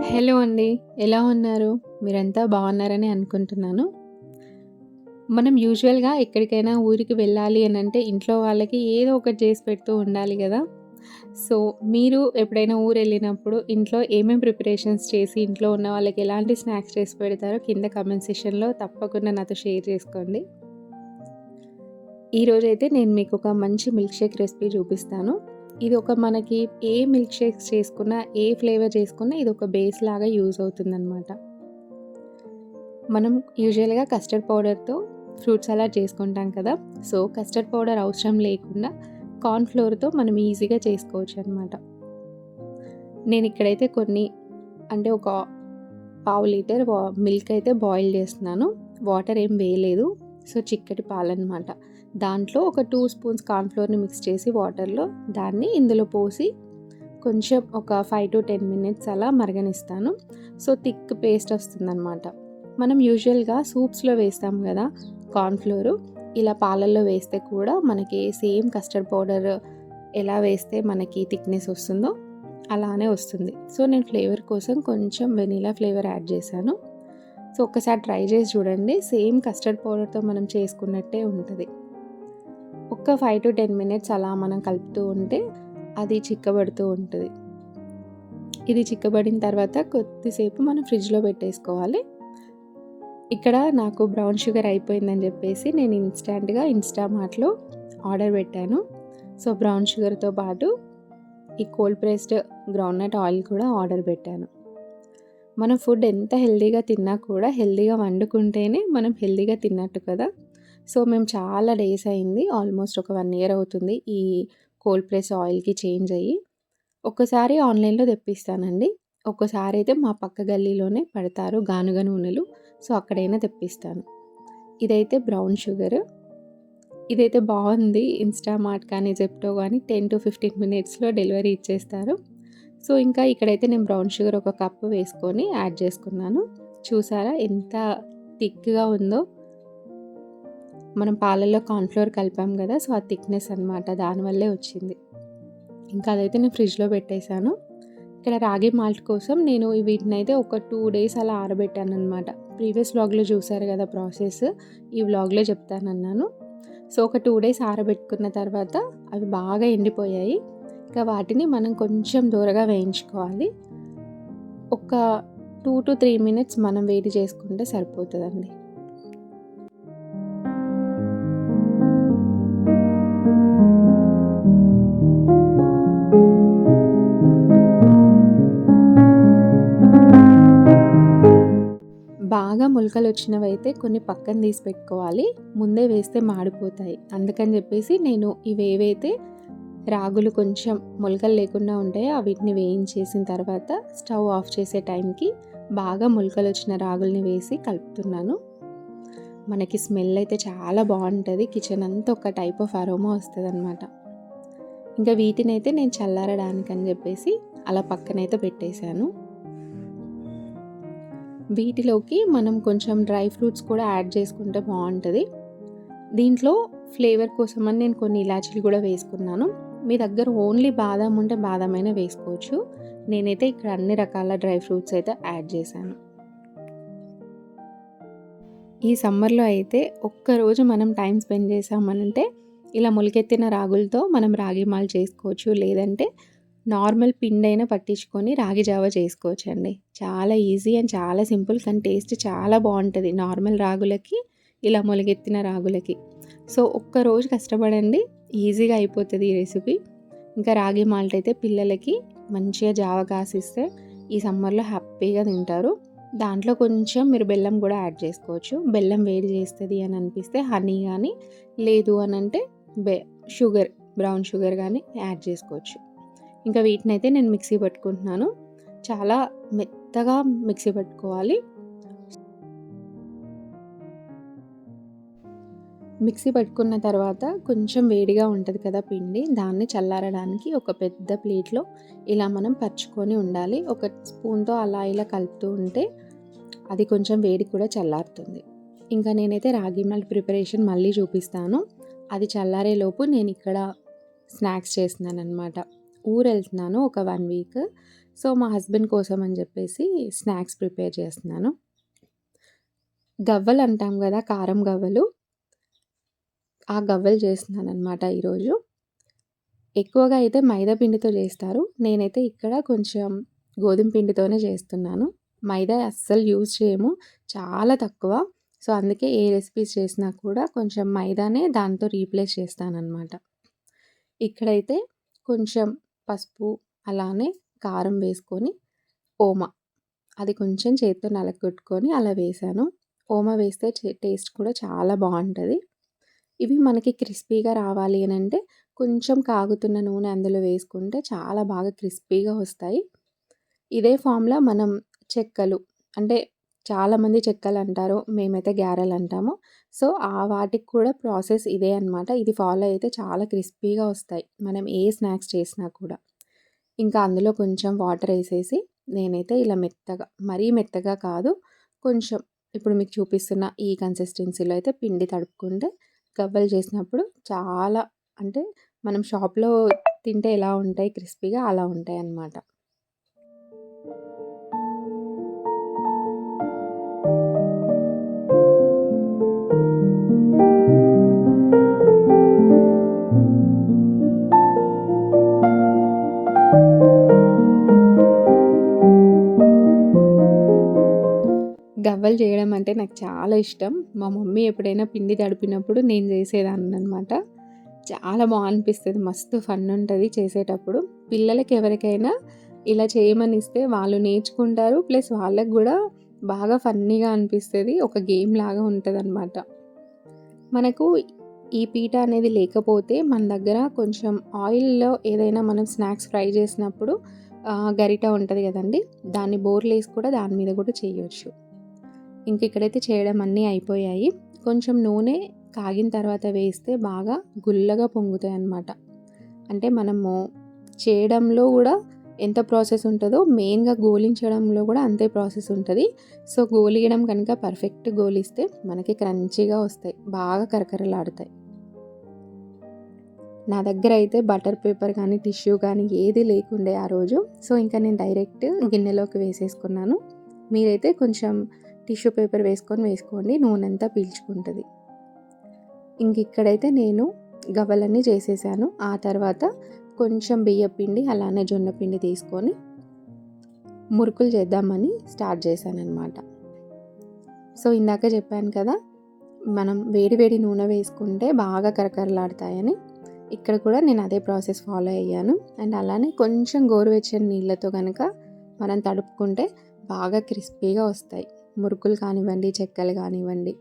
Hello అండి. ఎలా ఉన్నారు? మీరంతా బాగున్నారని అనుకుంటున్నాను. మనం యూజువల్‌గా ఎక్కడికైనా ఊరికి వెళ్ళాలి అనంటే ఇంట్లో వాళ్ళకి ఏదో ఒకటి చేసి పెడుతూ ఉండాలి గదా! సో, మీరు ఎప్పుడైనా ఊరెళ్ళినప్పుడు ఇంట్లో ఏమేం ప్రిపరేషన్స్ చేసి ఇంట్లో ఉన్న వాళ్ళకి ఎలాంటి స్నాక్స్ చేసి పెడతారో కింద కామెంట్ సెక్షన్‌లో తప్పకుండా నాతో షేర్ చేసుకోండి. ఈరోజైతే నేను మీకొక మంచి మిల్క్ షేక్ రెసిపీ చూపిస్తాను. ఇది ఒక మనకి ఏ మిల్క్ షేక్స్ చేసుకున్నా, ఏ ఫ్లేవర్ చేసుకున్నా ఇదొక బేస్ లాగా యూజ్ అవుతుందనమాట. మనం యూజువల్‌గా కస్టర్డ్ పౌడర్‌తో ఫ్రూట్ సలాడ్ చేసుకుంటాం కదా! సో, కస్టర్డ్ పౌడర్ అవసరం లేకుండా కార్న్ ఫ్లోర్‌తో మనం ఈజీగా చేసుకోవచ్చనమాట. నేనిక్కడైతే కొన్ని అంటే ఒక పావు లీటర్ మిల్క్ అయితే బాయిల్ చేస్తున్నాను. వాటర్ ఏం వేయలేదు. సో, చిక్కటి పాలనమాట. దాంట్లో ఒక 2 స్పూన్స్ కార్న్ ఫ్లోర్‌ని మిక్స్ చేసి వాటర్‌లో దాన్ని ఇందులో పోసి కొంచెం ఒక 5-10 మినిట్స్ అలా మరగనిస్తాను. సో, థిక్ పేస్ట్ వస్తుందనమాట. మనం యూజువల్‌గా సూప్స్‌లో వేస్తాం గదా! Corn flour. ఇలా పాలల్లో వేస్తే కూడా మనకి సేమ్ కస్టర్డ్ పౌడర్ ఎలా వేస్తే మనకి థిక్‌నెస్ వస్తుందో అలానే వస్తుంది. సో, నేను ఫ్లేవర్ కోసం కొంచెం వెనిలా ఫ్లేవర్ యాడ్ చేశాను. సో, ఒక్కసారి ట్రై చేసి చూడండి. సేమ్ కస్టర్డ్ పౌడర్‌తో మనం చేసుకున్నట్టే ఉంటది. ఒక్క 5-10 మినిట్స్ అలా మనం కలుపుతూ ఉంటే అది చిక్కబడుతూ ఉంటది. ఇది చిక్కబడిన తర్వాత కొద్దిసేపు మనం ఫ్రిడ్జ్‌లో పెట్టేసుకోవాలి. ఇక్కడ నాకు బ్రౌన్ షుగర్ అయిపోయిందని చెప్పేసి నేను ఇన్‌స్టాంట్‌గా ఇన్‌స్టామార్ట్‌లో ఆర్డర్ పెట్టాను. సో, బ్రౌన్ షుగర్‌తో పాటు ఈ కోల్డ్ ప్రెస్డ్ గ్రౌండ్‌నట్ ఆయిల్ కూడా ఆర్డర్ పెట్టాను. మనం ఫుడ్ ఎంత హెల్తీగా తిన్నా కూడా హెల్తీగా వండుకుంటేనే మనం హెల్తీగా తిన్నట్టు కదా! సో, మేము చాలా డేస్ అయింది. ఆల్మోస్ట్ ఒక 1 ఇయర్ అవుతుంది ఈ కోల్డ్ ప్రెస్ ఆయిల్‌కి చేంజ్ అయ్యి. ఒక్కసారి ఆన్‌లైన్‌లో తెప్పిస్తానండి. ఒక్కసారి అయితే మా పక్క గల్లీలోనే పెడతారు గానుగ నూనెలు. సో, అక్కడైనా తెప్పిస్తాను. ఇదైతే బ్రౌన్ షుగర్. ఇదైతే బావుంది. ఇన్‌స్టామార్ట్ కానీ, జెప్టో గానీ 10-15 మినిట్స్‌లో డెలివరీ ఇచ్చేస్తారు. సో, ఇంకా ఇక్కడైతే నేను బ్రౌన్ షుగర్ ఒక కప్పు వేసుకొని యాడ్ చేసుకున్నాను. చూసారా ఎంత థిక్‌గా ఉందో? మనం పాలల్లో కార్న్ ఫ్లోర్ కలిపాం గదా! సో, ఆ థిక్‌నెస్ అనమాట. దానివల్లే వచ్చింది. ఇంకా అదైతే నేను ఫ్రిడ్జ్‌లో పెట్టేశాను. ఇక్కడ రాగి మాల్ట్ కోసం నేను వీటినైతే ఒక 2 డేస్ అలా ఆరబెట్టాననమాట. ప్రీవియస్ వ్లాగ్‌లో చూసారు గదా ప్రాసెస్. ఈ వ్లాగ్‌లో చెప్తానన్నాను. సో, ఒక 2 డేస్ ఆరబెట్టుకున్న తర్వాత అవి బాగా ఎండిపోయాయి. ఇంకా వాటిని మనం కొంచెం దూరగా వేయించుకోవాలి. ఒక 2-3 మినిట్స్ మనం వేడి చేసుకుంటే సరిపోతదండి. బాగా మొలకలొచ్చినవైతే కొన్ని పక్కన తీసి పెట్టుకోవాలి. ముందే వేస్తే మాడిపోతాయి. అందుకని చెప్పేసి నేను ఇవేవైతే రాగులు కొంచెం మొలకలు లేకుండా ఉంటాయో వీటిని వేయించేసిన తర్వాత స్టవ్ ఆఫ్ చేసే టైంకి బాగా మొలకలొచ్చిన రాగుల్ని వేసి కలుపుతున్నాను. మనకి స్మెల్ అయితే చాలా బావుంటది. కిచెన్ అంతా ఒక టైప్ ఆఫ్ అరోమా వస్తదనమాట. ఇంకా వీటినైతే నేను చల్లారడానికని చెప్పేసి అలా పక్కనైతే పెట్టేశాను. వీటిలోకి మనం కొంచెం డ్రై ఫ్రూట్స్ కూడా యాడ్ చేసుకుంటే బావుంటది. దీంట్లో ఫ్లేవర్ కోసమని నేను కొన్ని ఇలాచీలు కూడా వేసుకున్నాను. మీ దగ్గర ఓన్లీ బాదాం ఉంటే బాదాం అయినా వేసుకోవచ్చు. నేనైతే ఇక్కడ అన్ని రకాల డ్రై ఫ్రూట్స్ అయితే యాడ్ చేశాను. ఈ సమ్మర్‌లో అయితే ఒక్కరోజు మనం టైం స్పెండ్ చేశామనంటే ఇలా మొలకెత్తిన రాగులతో మనం రాగి మాల్ట్ చేసుకోవచ్చు. లేదంటే నార్మల్ పిండైనా పట్టించుకొని రాగి జావ చేసుకోవచ్చండి. చాలా ఈజీ అండ్ చాలా సింపుల్ కానీ టేస్ట్ చాలా బావుంటది. నార్మల్ రాగులకి, ఇలా మొలకెత్తిన రాగులకి. సో, ఒక్కరోజు కష్టపడండి. ఈజీగా అయిపోతది ఈ రెసిపీ. ఇంకా రాగి మాల్ట్ అయితే పిల్లలకి మంచిగా జావ కాసిస్తే ఈ సమ్మర్‌లో హ్యాపీగా తింటారు. దాంట్లో కొంచెం మీరు బెల్లం కూడా యాడ్ చేసుకోవచ్చు. బెల్లం వేడి చేస్తది అని అనిపిస్తే హనీ గానీ, లేదు అనంటే బె షుగర్, బ్రౌన్ షుగర్ గానీ యాడ్ చేసుకోవచ్చు. ఇంకా వీటినైతే నేను మిక్సీ పట్టుకుంటున్నాను. చాలా మెత్తగా మిక్సీ పట్టుకోవాలి. మిక్సీ పట్టుకున్న తర్వాత కొంచెం వేడిగా ఉంటది కదా పిండి. దాన్ని చల్లారడానికి ఒక పెద్ద ప్లేట్‌లో ఇలా మనం పరుచుకొని ఉండాలి. ఒక స్పూన్‌తో అలా ఇలా కలుపుతూ ఉంటే అది కొంచెం వేడి కూడా చల్లారుతుంది. ఇంకా నేనైతే రాగి మాల్ట్ ప్రిపరేషన్ మళ్ళీ చూపిస్తాను. అది చల్లారేలోపు నేనిక్కడ స్నాక్స్ చేస్తున్నాననమాట. ఊరెళ్తున్నాను ఒక 1 వీక్. సో, మా హస్బెండ్ కోసం అని జెప్పేసి స్నాక్స్ ప్రిపేర్ చేస్తున్నాను. గవ్వలంటాం గదా! కారం గవ్వలు. ఆ గవ్వలు చేస్తున్నాననమాట ఈరోజు. ఎక్కువగా అయితే మైదా పిండితో చేస్తారు. నేనైతే ఇక్కడ కొంచెం గోధుమ పిండితోనే చేస్తున్నాను. మైదా అస్సలు యూజ్ చేయము. చాలా తక్కువ. సో, అందుకే ఏ రెసిపీస్ చేసినా కూడా కొంచెం మైదానే దాంతో రీప్లేస్ చేస్తాననమాట. ఇక్కడైతే కొంచెం పసుపు, అలానే కారం వేసుకొని ఓమ అది కొంచెం చేత్తో నలగొట్టుకొని అలా వేశాను. ఓమ వేస్తే టేస్ట్ కూడా చాలా బావుంటది. ఇవి మనకి క్రిస్పీగా రావాలి అనంటే కొంచెం కాగుతున్న నూనె అందులో వేసుకుంటే చాలా బాగా క్రిస్పీగా వస్తాయి. ఇదే ఫామ్‌లో మనం చెక్కలు అంటే చాలామంది చెక్కలంటారు. మేమైతే గారెలంటాము. సో, వాటికి కూడా ప్రాసెస్ ఇదే అనమాట. ఇది ఫాలో అయితే చాలా క్రిస్పీగా వస్తాయి. మనం ఏ స్నాక్స్ చేసినా కూడా. ఇంకా అందులో కొంచెం వాటరేసేసి నేనైతే ఇలా మెత్తగా, మరీ మెత్తగా కాదు, కొంచెం ఇప్పుడు మీకు చూపిస్తున్న ఈ కన్సిస్టెన్సీలో అయితే పిండి తడుపుకుంటే గవ్వలు చేసినప్పుడు చాలా అంటే మనం షాప్‌లో తింటే ఎలా ఉంటాయి క్రిస్పీగా అలా ఉంటాయన్నమాట. గవ్వలు చేయడం అంటే నాకు చాలా ఇష్టం. మా మమ్మీ ఎప్పుడైనా పిండి తడిపినప్పుడు నేను చేసేదాన్ననమాట. చాలా అనిపిస్తది. మస్తు ఫన్ ఉంటది చేసేటప్పుడు. పిల్లలకి ఎవరికైనా ఇలా చేయమనిస్తే వాళ్ళు నేర్చుకుంటారు. ప్లస్ వాళ్ళకి గూడా బాగా ఫన్నీగా అనిపిస్తది. ఒక గేమ్ లాగా ఉంటదనమాట. మనకు ఈ పీట అనేది లేకపోతే మన దగ్గర కొంచెం ఆయిల్‌లో ఏదైనా మనం స్నాక్స్ ఫ్రై చేసినప్పుడు గరిట ఉంటది గదండీ! దాన్ని బోర్లేసి కూడా దాని మీద కూడా చేయొచ్చు. ఇంక ఇక్కడైతే చేయడం అన్నీ అయిపోయాయి. కొంచెం నూనె కాగిన తర్వాత వేస్తే బాగా గుల్లగా పొంగుతాయన్నమాట. అంటే మనము చేయడంలో గూడా ఎంత ప్రాసెస్ ఉంటదో మెయిన్‌గా గోలించడంలో గూడా అంతే ప్రాసెస్ ఉంటది. సో, గోలియడం కనుక పర్ఫెక్ట్ గోలిస్తే మనకి క్రంచీగా వస్తాయి. బాగా కరకరలాడుతాయి. నా దగ్గర అయితే బటర్ పేపర్ కానీ, టిష్యూ కానీ ఏది లేకుండే ఆ రోజు. సో, ఇంకా నేను డైరెక్ట్ గిన్నెలోకి వేసేసుకున్నాను. మీరైతే కొంచెం టిష్యూ పేపర్ వేసుకోండి. నూనెంతా పీల్చుకుంటది. ఇంకిక్కడైతే నేను గవ్వలన్నీ చేసేసాను. ఆ తర్వాత కొంచెం బియ్యపిండి అలానే జొన్న పిండి తీసుకొని మురుకులు చేద్దామని స్టార్ట్ చేశాననమాట. సో, ఇందాక చెప్పాను కదా! మనం వేడి వేడి నూనె వేసుకుంటే బాగా కరకరలాడతాయని. ఇక్కడ కూడా నేను అదే ప్రాసెస్ ఫాలో అయ్యాను. అండ్ అలానే కొంచెం గోరువెచ్చని నీళ్ళతో గనక మనం తడుపుకుంటే బాగా క్రిస్పీగా వస్తాయి. మురుకులు కానివ్వండి, చెక్కలు కానివ్వండి.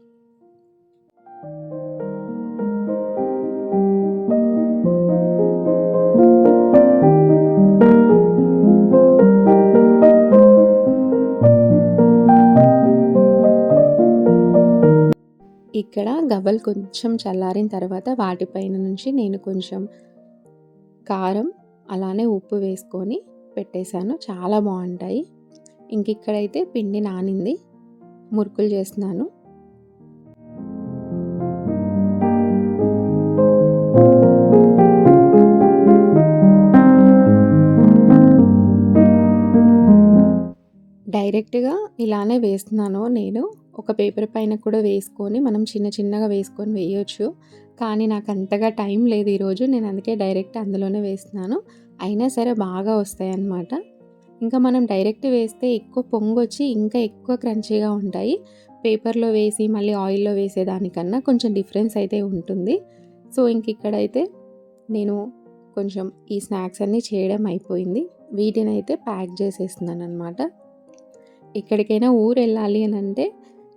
ఇక్కడ గవ్వలు కొంచెం చల్లారిన తర్వాత వాటిపైన నుంచి నేను కొంచెం కారం, అలానే ఉప్పు వేసుకొని పెట్టేశాను. చాలా బావుంటాయి. ఇంకిక్కడైతే పిండి నానింది. మురుకులు చేస్తున్నాను. డైరెక్ట్‌గా ఇలానే వేస్తున్నాను నేను. ఒక పేపర్ పైన కూడా వేసుకొని మనం చిన్న చిన్నగా వేసుకొని వేయొచ్చు. కానీ నాకంతగా టైం లేదు ఈరోజు. నేను అందుకే డైరెక్ట్ అందులోనే వేస్తున్నాను. అయినా సరే బాగా వస్తాయన్నమాట. ఇంకా మనం డైరెక్ట్ వేస్తే ఎక్కువ పొంగొచ్చి ఇంకా ఎక్కువ క్రంచీగా ఉంటాయి. పేపర్‌లో వేసి మళ్ళీ ఆయిల్‌లో వేసేదానికన్నా కొంచెం డిఫరెన్స్ అయితే ఉంటుంది. సో, ఇంకిక్కడైతే నేను కొంచెం ఈ స్నాక్స్ అన్నీ చేయడం అయిపోయింది. వీటినైతే ప్యాక్ చేసేస్తున్నాననమాట. ఎక్కడికైనా ఊరెళ్ళాలి అనంటే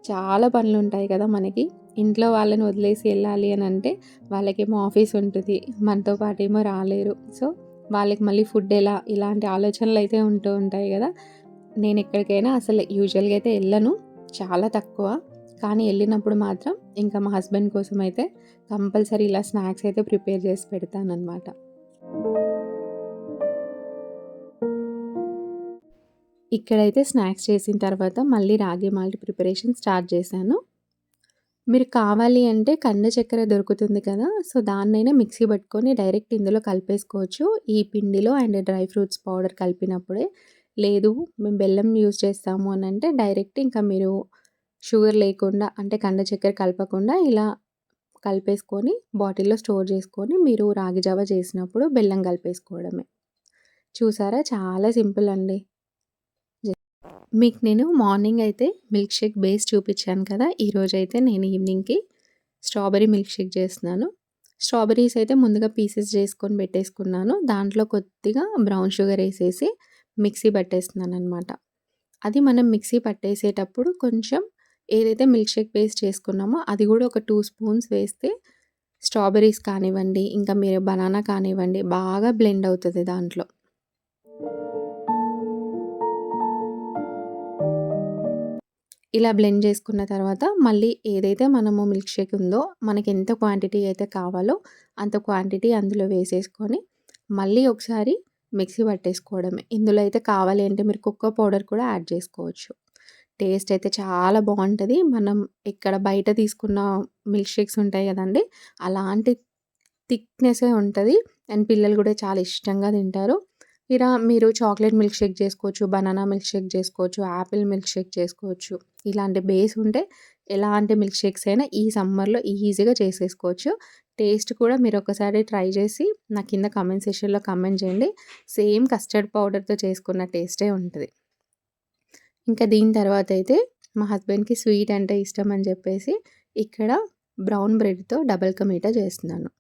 చాలా పనులుంటాయి కదా మనకి. ఇంట్లో వాళ్ళని వదిలేసి వెళ్ళాలి అనంటే వాళ్ళకేమో ఆఫీస్ ఉంటది. మనతో పాటేమో రాలేరు. సో, వాళ్ళకి మళ్ళీ ఫుడ్ ఎలా ఇలాంటి ఆలోచనలైతే ఉంటూ ఉంటాయి గదా! నేనెక్కడికైనా అసలు యూజువల్‌గా అయితే ఎళ్ళను. చాలా తక్కువ. కానీ ఎళ్ళినప్పుడు మాత్రం ఇంకా మా హస్బెండ్ కోసమైతే కంపల్సరీ ఇలా స్నాక్స్ అయితే ప్రిపేర్ చేసి పెడతాననమాట. ఇక్కడైతే స్నాక్స్ చేసిన తర్వాత మళ్ళీ రాగి మాల్ట్ ప్రిపరేషన్ స్టార్ట్ చేశాను. మీరు కావాలి అంటే కండ చక్కెర దొరుకుతుంది కదా! సో, దాన్నైనా మిక్సీ పట్టుకొని డైరెక్ట్ ఇందులో కలిపేసుకోవచ్చు. ఈ పిండిలో అండ్ డ్రై ఫ్రూట్స్ పౌడర్ కలిపినప్పుడే. లేదు మేము బెల్లం యూజ్ చేస్తాము అనంటే డైరెక్ట్ ఇంకా మీరు షుగర్ లేకుండా అంటే కండ చక్కెర కలపకుండా ఇలా కలిపేసుకొని బాటిల్‌లో స్టోర్ చేసుకొని మీరు రాగి జావ చేసినప్పుడు బెల్లం కలిపేసుకోవడమే. చూసారా చాలా సింపుల్ అండి. మీకు నేను మార్నింగ్ అయితే మిల్క్ షేక్ బేస్ చూపించాను కదా! ఈరోజైతే నేను ఈవినింగ్‌కి స్ట్రాబెర్రీ మిల్క్ షేక్ చేస్తున్నాను. స్ట్రాబెర్రీస్ అయితే ముందుగా పీసెస్ చేసుకొని పెట్టేసుకున్నాను. దాంట్లో కొద్దిగా బ్రౌన్ షుగర్ ఏసేసి మిక్సీ పట్టేస్తున్నాననమాట. అది మనం మిక్సీ పట్టేసేటప్పుడు కొంచెం ఏదైతే మిల్క్ షేక్ బేస్ చేసుకున్నామో అది కూడా ఒక 2 స్పూన్స్ వేస్తే స్ట్రాబెర్రీస్ కానివ్వండి, ఇంకా మీరు బనానా కానివ్వండి బాగా బ్లెండ్ అవుతది దాంట్లో. ఇలా బ్లెండ్ చేసుకున్న తర్వాత మళ్ళీ ఏదైతే మనము మిల్క్ షేక్ ఉందో మనకి ఎంత క్వాంటిటీ అయితే కావాలో అంత క్వాంటిటీ అందులో వేసేసుకొని మళ్ళీ ఒకసారి మిక్సీ పట్టేసుకోవడమే. ఇందులో అయితే కావాలి అంటే మీరు కోకో పౌడర్ కూడా యాడ్ చేసుకోవచ్చు. టేస్ట్ అయితే చాలా బావుంటది. మనం ఇక్కడ బయట తీసుకున్న మిల్క్ షేక్స్ ఉంటాయి కదండీ! అలాంటి థిక్‌నెస్సే ఉంటది. అండ్ పిల్లలు కూడా చాలా ఇష్టంగా తింటారు. ఇలా మీరు చాక్లేట్ మిల్క్ షేక్ చేసుకోవచ్చు, బనానా మిల్క్ షేక్ చేసుకోవచ్చు, యాపిల్ మిల్క్ షేక్ చేసుకోవచ్చు. ఇలాంటి బేస్ ఉంటే ఎలాంటి మిల్క్ షేక్స్ అయినా ఈ సమ్మర్‌లో ఈజీగా చేసేసుకోవచ్చు. టేస్ట్ కూడా మీరొకసారి ట్రై చేసి నా కింద కామెంట్ సెక్షన్‌లో కామెంట్ చేయండి. సేమ్ కస్టర్డ్ పౌడర్‌తో చేసుకున్న టేస్టే ఉంటది. ఇంకా దీని తర్వాతయితే మా హస్బెండ్‌కి స్వీట్ అంటే ఇష్టం అని చెప్పేసి ఇక్కడ బ్రౌన్ బ్రెడ్‌తో డబుల్ కా మీఠా చేస్తున్నాను.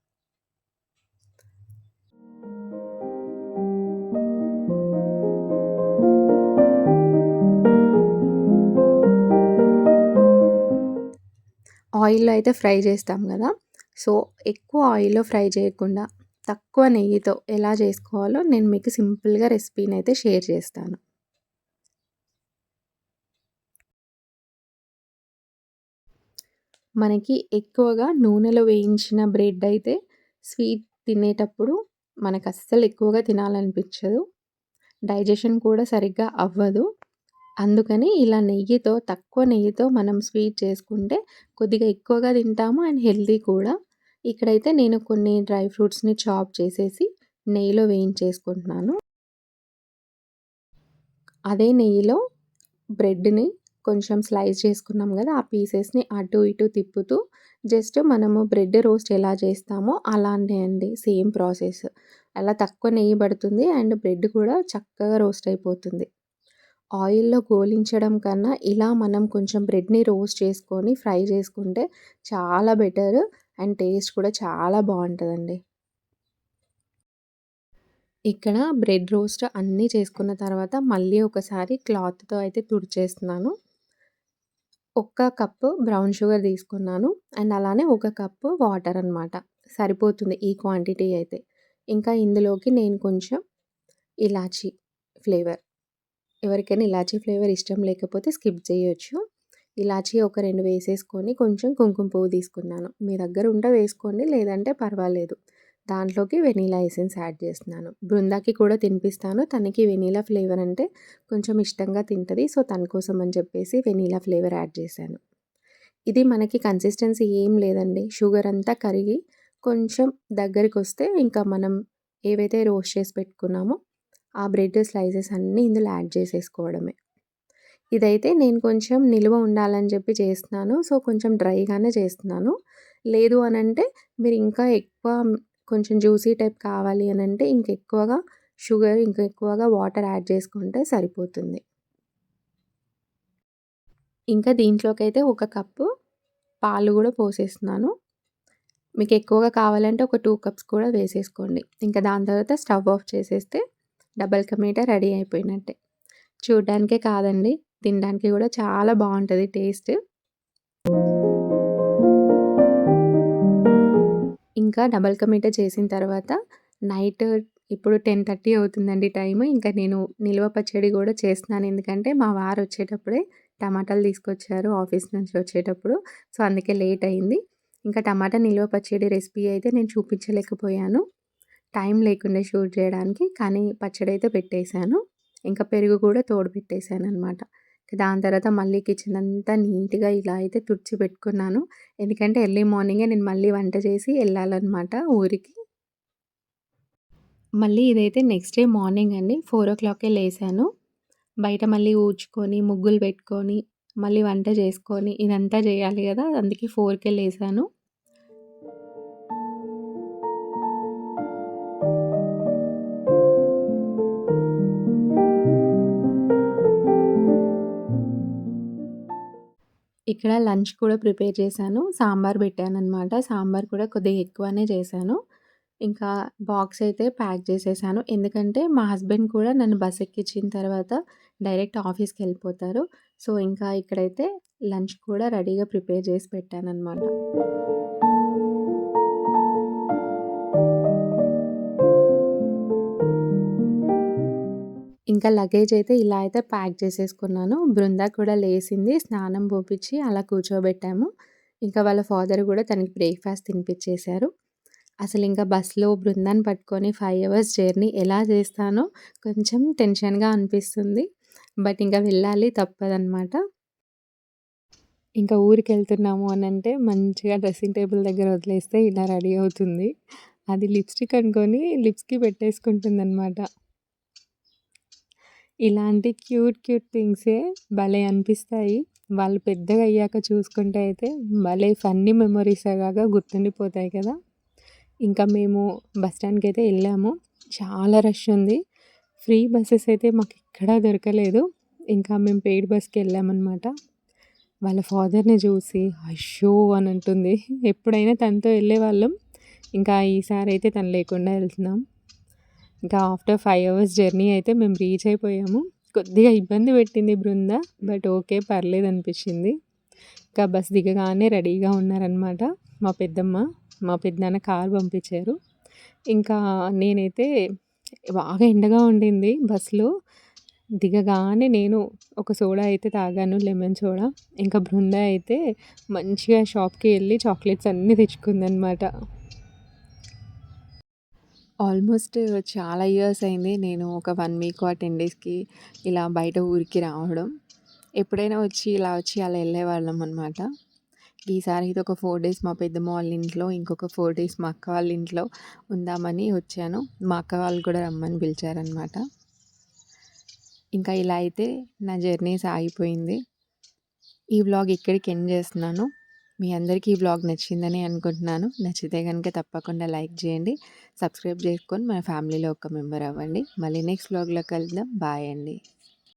ఆయిల్‌లో అయితే ఫ్రై చేస్తాం గదా! సో, ఎక్కువ ఆయిల్‌లో ఫ్రై చేయకుండా తక్కువ నెయ్యితో ఎలా చేసుకోవాలో నేను మీకు సింపుల్‌గా రెసిపీనైతే షేర్ చేస్తాను. మనకి ఎక్కువగా నూనెలో వేయించిన బ్రెడ్ అయితే స్వీట్ తినేటప్పుడు మనకస్సలు ఎక్కువగా తినాలనిపించదు. డైజెషన్ కూడా సరిగ్గా అవ్వదు. అందుకని ఇలా నెయ్యితో తక్కువ నెయ్యితో మనం స్వీట్ చేసుకుంటే కొద్దిగా ఎక్కువగా తింటాము అండ్ హెల్తీ కూడా. ఇక్కడైతే నేను కొన్ని డ్రై ఫ్రూట్స్‌ని చాప్ చేసేసి నెయ్యిలో వేయించేసుకుంటున్నాను. అదే నెయ్యిలో బ్రెడ్‌ని కొంచెం స్లైస్ చేసుకున్నాం గదా! ఆ పీసెస్‌ని అటు ఇటు తిప్పుతూ జస్ట్ మనము బ్రెడ్ రోస్ట్ ఎలా చేస్తామో అలానే అండి సేమ్ ప్రాసెస్. అలా తక్కువ నెయ్యి పడుతుంది అండ్ బ్రెడ్ కూడా చక్కగా రోస్ట్ అయిపోతుంది. ఆయిల్‌లో గోలించడం కన్నా ఇలా మనం కొంచెం బ్రెడ్‌ని రోస్ట్ చేసుకొని ఫ్రై చేసుకుంటే చాలా బెటర్ అండ్ టేస్ట్ కూడా చాలా బావుంటదండి. ఇక్కడ బ్రెడ్ రోస్ట్ అన్నీ చేసుకున్న తర్వాత మళ్ళీ ఒకసారి క్లాత్‌తో అయితే తుడిచేస్తున్నాను. ఒక్క కప్పు బ్రౌన్ షుగర్ తీసుకున్నాను. అండ్ అలానే ఒక కప్పు వాటర్ అనమాట. సరిపోతుంది ఈ క్వాంటిటీ అయితే. ఇంకా ఇందులోకి నేను కొంచెం ఇలాచీ ఫ్లేవర్ ఎవరికైనా ఇలాచీ ఫ్లేవర్ ఇష్టం లేకపోతే స్కిప్ చేయొచ్చు. ఇలాచీ ఒక 2 వేసేసుకొని కొంచెం కుంకుమ పువ్వు తీసుకున్నాను. మీ దగ్గర ఉంటే వేసుకోండి లేదంటే పర్వాలేదు. దాంట్లోకి వెనిలా ఎసెన్స్ యాడ్ చేస్తున్నాను. బృందాకి కూడా తినిపిస్తాను. తనకి వెనిలా ఫ్లేవర్ అంటే కొంచెం ఇష్టంగా తింటది. సో, తన కోసం అని చెప్పేసి వెనిలా ఫ్లేవర్ యాడ్ చేశాను. ఇది మనకి కన్సిస్టెన్సీ ఏం లేదండి. షుగర్ అంతా కరిగి కొంచెం దగ్గరికొస్తే ఇంకా మనం ఏవైతే రోస్ట్ చేసి పెట్టుకున్నామో ఆ బ్రెడ్ స్లైసెస్ అన్నీ ఇందులో యాడ్ చేసేసుకోవడమే. ఇదైతే నేను కొంచెం నిలువ ఉండాలని చెప్పి చేస్తున్నాను. సో, కొంచెం డ్రైగానే చేస్తున్నాను. లేదు అనంటే మీరు ఇంకా ఎక్కువ కొంచెం జ్యూసీ టైప్ కావాలి అనంటే ఇంకెక్కువగా షుగర్, ఇంకా ఎక్కువగా వాటర్ యాడ్ చేసుకుంటే సరిపోతుంది. ఇంకా దీంట్లోకైతే ఒక కప్పు పాలు గూడా పోసేస్తున్నాను. మీకు ఎక్కువగా కావాలంటే ఒక 2 కప్స్ కూడా వేసేసుకోండి. ఇంకా దాని తర్వాత స్టవ్ ఆఫ్ చేసేస్తే డబుల్ కా మీఠా రెడీ అయిపోయినట్టే. చూడ్డానికే కాదండి, తినడానికి గూడా చాలా బావుంటది టేస్ట్. ఇంకా డబుల్ కా మీఠా చేసిన తర్వాత నైట్ ఇప్పుడు 10:30 అవుతుందండి టైము. ఇంకా నేను నిల్వ పచ్చడి గూడా చేస్తున్నాను. ఎందుకంటే మా వారొచ్చేటప్పుడే టమాటాలు తీసుకొచ్చారు ఆఫీస్ నుంచి వచ్చేటప్పుడు. సో, అందుకే లేట్ అయింది. ఇంకా టమాటా నిల్వ పచ్చడి రెసిపీ అయితే నేను చూపించలేకపోయాను. టైం లేకుండే షూట్ చేయడానికి. కానీ పచ్చడైతే పెట్టేశాను. ఇంకా పెరుగు కూడా తోడు పెట్టేశాననమాట. దాని తర్వాత మళ్ళీ కిచెన్ అంతా నీట్‌గా ఇలా అయితే తుడిచిపెట్టుకున్నాను. ఎందుకంటే ఎర్లీ మార్నింగే నేను మళ్ళీ వంట చేసి ఎళ్ళాలనమాట ఊరికి. మళ్ళీ ఇదైతే నెక్స్ట్ డే మార్నింగ్ అండి. 4:00కే లేసాను. బయట మళ్ళీ ఊడ్చుకొని, ముగ్గులు పెట్టుకొని, మళ్ళీ వంట చేసుకొని, ఇదంతా చేయాలి గదా! అందుకే 4కే లేసాను. ఇక్కడ లంచ్ కూడా ప్రిపేర్ చేశాను. సాంబార్ పెట్టాననమాట. సాంబార్ కూడా కొద్దిగా ఎక్కువనే చేశాను. ఇంకా బాక్స్ అయితే ప్యాక్ చేసేసాను. ఎందుకంటే మా హస్బెండ్ కూడా నన్ను బస్ ఎక్కించిన తర్వాత డైరెక్ట్ ఆఫీస్‌కెళ్ళిపోతారు. సో, ఇంకా ఇక్కడైతే లంచ్ కూడా రెడీగా ప్రిపేర్ చేసి పెట్టాననమాట. ఇంకా లగేజ్ అయితే ఇలా అయితే ప్యాక్ చేసేసుకున్నాను. బృంద కూడా లేసింది. స్నానం పోపిచ్చి అలా కూర్చోబెట్టాము. ఇంకా వాళ్ళ ఫాదర్ కూడా తనకి బ్రేక్‌ఫాస్ట్ తినిపిచ్చేశారు. అసలింక బస్‌లో బృందాన్ని పట్టుకొని 5 అవర్స్ జర్నీ ఎలా చేస్తానో కొంచెం టెన్షన్‌గా అనిపిస్తుంది. బట్ ఇంక వెళ్ళాలి తప్పదనమాట. ఇంకా ఊరికెళ్తున్నాము అనంటే మంచిగా డ్రెస్సింగ్ టేబుల్ దగ్గర వదిలేస్తే ఇలా రెడీ అవుతుంది. అది లిప్‌స్టిక్ అనుకోని లిప్స్‌కి పెట్టేసుకుంటుందనమాట. ఇలాంటి క్యూట్ క్యూట్ థింగ్సే భలే అనిపిస్తాయి. వాళ్ళు పెద్దగయ్యాక చూసుకుంటే అయితే భలే ఫన్నీ మెమోరీస్ అలాగా గుర్తుండిపోతాయి కదా! ఇంకా మేము బస్ స్టాండ్‌కైతే ఎళ్ళాము. చాలా రష్ ఉంది. ఫ్రీ బసెస్ అయితే మాకెక్కడా దొరకలేదు. ఇంకా మేము పెయిడ్ బస్‌కెళ్ళామనమాట. వాళ్ళ ఫాదర్‌ని చూసి అయ్యో! అని అంటుంది. ఎప్పుడైనా తనతో ఎళ్ళేవాళ్ళం. ఇంకా ఈసారైతే తను లేకుండా ఎళ్తున్నాం. ఇంకా ఆఫ్టర్ 5 అవర్స్ జర్నీ అయితే మేము రీచ్ అయిపోయాము. కొద్దిగా ఇబ్బంది పెట్టింది బృంద. But okay. పర్లేదనిపించింది. ఇంకా బస్ దిగగానే రెడీగా ఉన్నారనమాట మా పెద్దమ్మ. మా పెదనాన్న కారు పంపించారు. ఇంకా నేనైతే బాగా ఎండగా ఉండింది బస్‌లో. దిగగానే నేను ఒక సోడా అయితే తాగాను. Lemon soda. ఇంకా బృంద అయితే మంచిగా షాప్‌కి ఎళ్లి చాక్లెట్స్ అన్నీ తెచ్చుకుందనమాట. ఆల్మోస్ట్ చాలా ఇయర్స్ అయింది. నేను ఒక 1 వీక్ ఆర్ 10 డేస్‌కి ఇలా బయట ఊరికి రావడం. ఎప్పుడైనా వచ్చి ఇలా వచ్చి అలా ఎళ్ళేవాళ్ళం అనమాట. ఈసారి అయితే ఒక 4 డేస్ మా పెద్దమ్మ వాళ్ళ ఇంట్లో, ఇంకొక 4 డేస్ మా అక్క వాళ్ళ ఇంట్లో ఉందామని వచ్చాను. మా అక్క వాళ్ళు కూడా రమ్మని పిలిచారనమాట. ఇంకా ఇలా అయితే నా జర్నీ సాగిపోయింది. ఈ వ్లాగ్ ఇక్కడికి ఎండ్ చేస్తున్నాను. మీ అందరికీ ఈ వ్లాగ్ నచ్చిందని అనుకుంటున్నాను. నచ్చితే గనుక తప్పకుండా లైక్ చేయండి. సబ్స్క్రైబ్ చేసుకొని మన ఫ్యామిలీలో ఒక మెంబర్ అవ్వండి. మళ్ళీ నెక్స్ట్ వ్లాగ్‌లో కలుద్దాం. బాయ్ అండి.